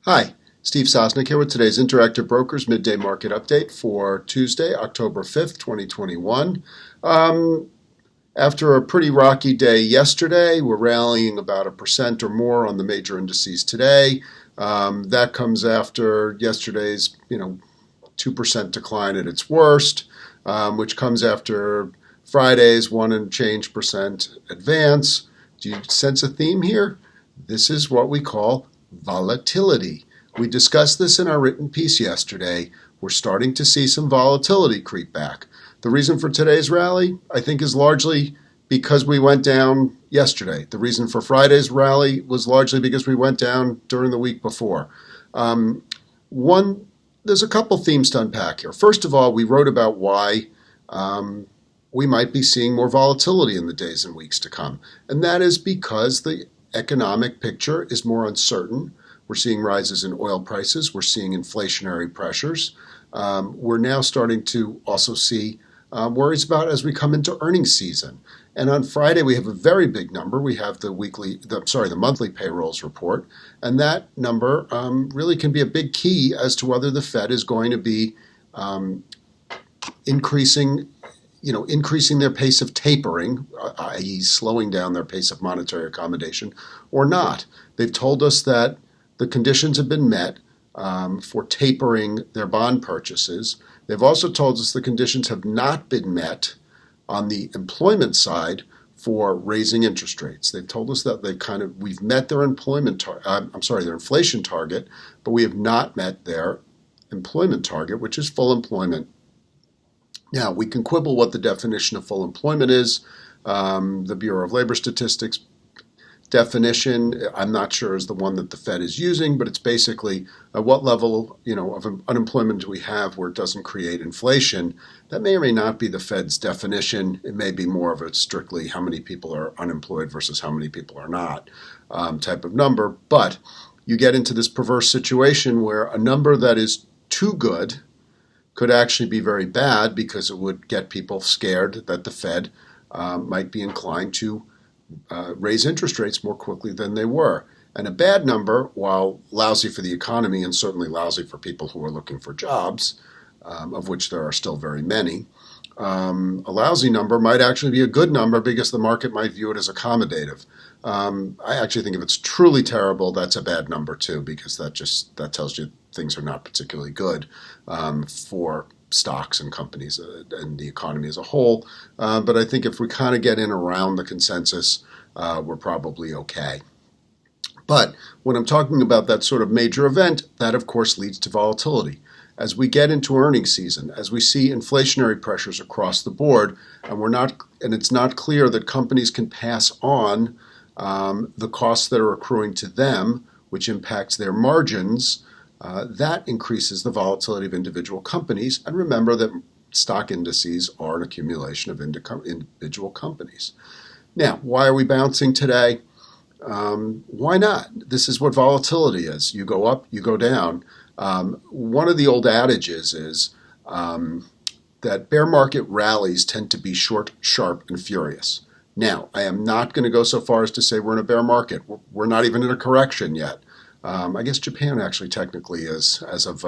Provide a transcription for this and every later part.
Hi, Steve Sosnick here with today's Interactive Brokers Midday Market Update for Tuesday, October 5th, 2021. After a pretty rocky day yesterday, we're rallying about 1% or more on the major indices today. That comes after yesterday's 2% decline at its worst, which comes after Friday's 1 and change percent advance. Do you sense a theme here? This is what we call volatility. We discussed this in our written piece yesterday. We're starting to see some volatility creep back. The reason for today's rally, I think, is largely because we went down yesterday. The reason for Friday's rally was largely because we went down during the week before. There's a couple themes to unpack here. First of all, we wrote about why we might be seeing more volatility in the days and weeks to come. And that is because the economic picture is more uncertain. We're seeing rises in oil prices. We're seeing inflationary pressures. We're now starting to also see worries about as we come into earnings season. And on Friday, we have a very big number. We have the monthly payrolls report. And that number really can be a big key as to whether the Fed is going to be increasing their pace of tapering, i.e. slowing down their pace of monetary accommodation, or not. They've told us that the conditions have been met for tapering their bond purchases. They've also told us the conditions have not been met on the employment side for raising interest rates. They've told us that we've met their their inflation target, but we have not met their employment target, which is full employment. Now, we can quibble what the definition of full employment is. The Bureau of Labor Statistics definition, I'm not sure, is the one that the Fed is using, but it's basically at what level of unemployment do we have where it doesn't create inflation. That may or may not be the Fed's definition. It may be more of a strictly how many people are unemployed versus how many people are not type of number. But you get into this perverse situation where a number that is too good could actually be very bad because it would get people scared that the Fed might be inclined to raise interest rates more quickly than they were. And a bad number, while lousy for the economy and certainly lousy for people who are looking for jobs, of which there are still very many, a lousy number might actually be a good number because the market might view it as accommodative. I actually think if it's truly terrible, that's a bad number too, because that tells you things are not particularly good for stocks and companies and the economy as a whole. But I think if we kind of get in around the consensus, we're probably okay. But when I'm talking about that sort of major event, that of course leads to volatility. As we get into earnings season, as we see inflationary pressures across the board, and it's not clear that companies can pass on the costs that are accruing to them, which impacts their margins, that increases the volatility of individual companies. And remember that stock indices are an accumulation of individual companies. Now, why are we bouncing today? Why not? This is what volatility is. You go up, you go down. One of the old adages is that bear market rallies tend to be short, sharp, and furious. Now, I am not going to go so far as to say we're in a bear market. We're not even in a correction yet. I guess Japan actually technically is as of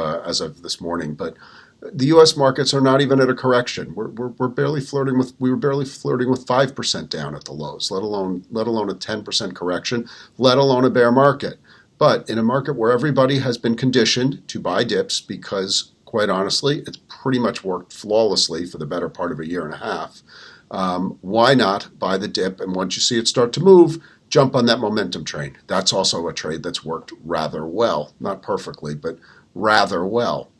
this morning, but the U.S. markets are not even at a correction. We're barely flirting with 5% down at the lows, let alone a 10% correction, let alone a bear market. But in a market where everybody has been conditioned to buy dips because, quite honestly, it's pretty much worked flawlessly for the better part of a year and a half, why not buy the dip? And once you see it start to move, jump on that momentum train. That's also a trade that's worked rather well. Not perfectly, but rather well.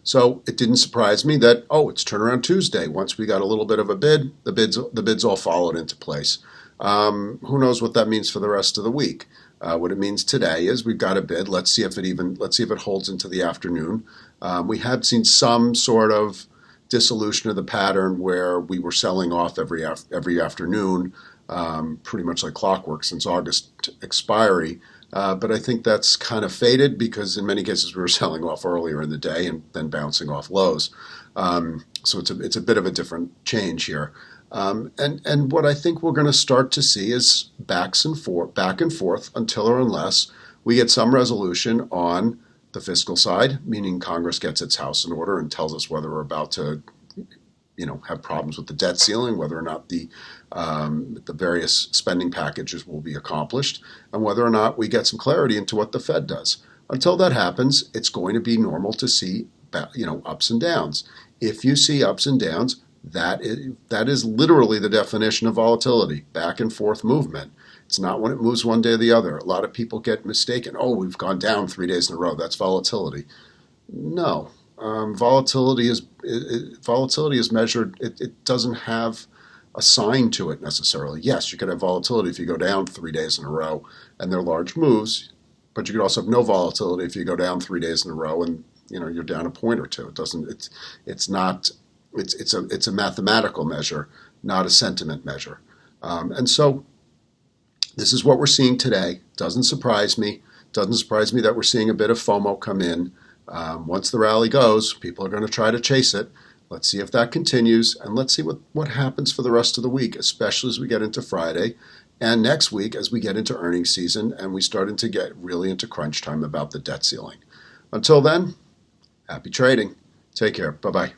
So it didn't surprise me that, it's turnaround Tuesday. Once we got a little bit of a bid, the bids all followed into place. Who knows what that means for the rest of the week? What it means today is we've got a bid. Let's see if it holds into the afternoon. We had seen some sort of dissolution of the pattern where we were selling off every afternoon, pretty much like clockwork since August expiry. But I think that's kind of faded because in many cases we were selling off earlier in the day and then bouncing off lows. So it's a bit of a different change here. And what I think we're going to start to see is back and forth until or unless we get some resolution on the fiscal side, meaning Congress gets its house in order and tells us whether we're about to have problems with the debt ceiling, whether or not the various spending packages will be accomplished, and whether or not we get some clarity into what the Fed does. Until that happens, it's going to be normal to see ups and downs. If you see ups and downs, that is literally the definition of volatility, back and forth movement. It's not when it moves one day or the other. A lot of people get mistaken. Oh, we've gone down 3 days in a row. That's volatility. No. Volatility is measured. It doesn't have a sign to it necessarily. Yes, you could have volatility if you go down 3 days in a row and they're large moves, but you could also have no volatility if you go down 3 days in a row and you're down a point or two. It doesn't. It's a mathematical measure, not a sentiment measure. And so this is what we're seeing today. Doesn't surprise me. Doesn't surprise me that we're seeing a bit of FOMO come in. Once the rally goes, people are going to try to chase it. Let's see if that continues, and let's see what happens for the rest of the week, especially as we get into Friday, and next week as we get into earnings season and we start to get really into crunch time about the debt ceiling. Until then, happy trading. Take care. Bye-bye.